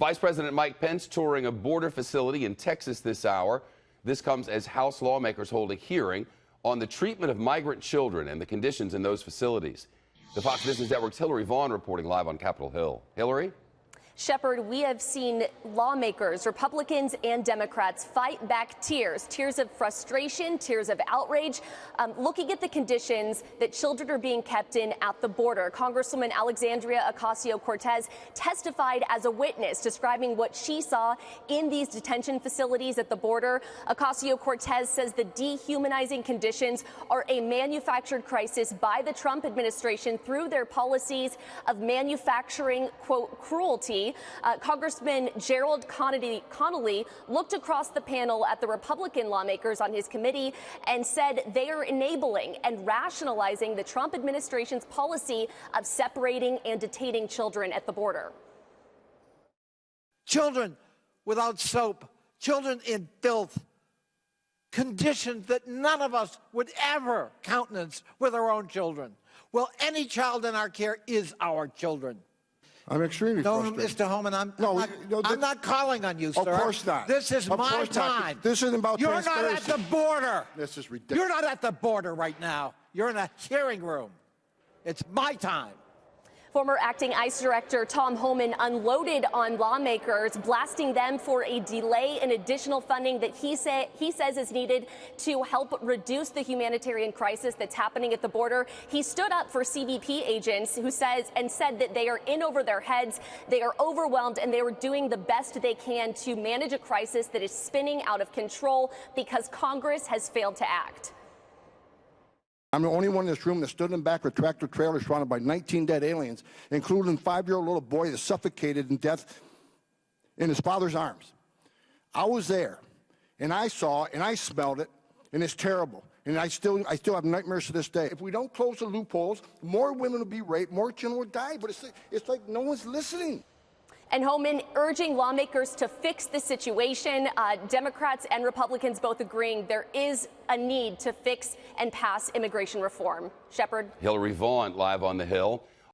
Vice President Mike Pence touring a border facility in Texas this hour. This comes as House lawmakers hold a hearing on the treatment of migrant children and the conditions in those facilities. The Fox Business Network's Hillary Vaughn reporting live on Capitol Hill. Hillary? Shepard, we have seen lawmakers, Republicans and Democrats, fight back tears of frustration, tears of outrage, looking at the conditions that children are being kept in at the border. Congresswoman Alexandria Ocasio-Cortez testified as a witness, describing what she saw in these detention facilities at the border. Ocasio-Cortez says the dehumanizing conditions are a manufactured crisis by the Trump administration through their policies of manufacturing, quote, cruelty. Congressman Gerald Connolly looked across the panel at the Republican lawmakers on his committee and said they are enabling and rationalizing the Trump administration's policy of separating and detaining children at the border. Children without soap, children in filth, conditions that none of us would ever countenance with our own children. Well, any child in our care is our children. I'm extremely frustrated. No, Mr. Homan, I'm not calling on you, sir. Of course not. This is my time. This isn't about transparency. You're not at the border. This is ridiculous. You're not at the border right now. You're in a hearing room. It's my time. Former acting ICE director Tom Homan unloaded on lawmakers, blasting them for a delay in additional funding that he says is needed to help reduce the humanitarian crisis that's happening at the border. He stood up for CBP agents who said that they are in over their heads, they are overwhelmed, and they are doing the best they can to manage a crisis that is spinning out of control because Congress has failed to act. I'm the only one in this room that stood in the back of a tractor trailer surrounded by 19 dead aliens, including a 5-year-old little boy that suffocated in death in his father's arms. I was there, and I saw and I smelled it, and it's terrible. And I still have nightmares to this day. If we don't close the loopholes, more women will be raped, more children will die. But it's like no one's listening. And Homan urging lawmakers to fix the situation. Democrats and Republicans both agreeing there is a need to fix and pass immigration reform. Shepard? Hillary Vaughn live on the Hill.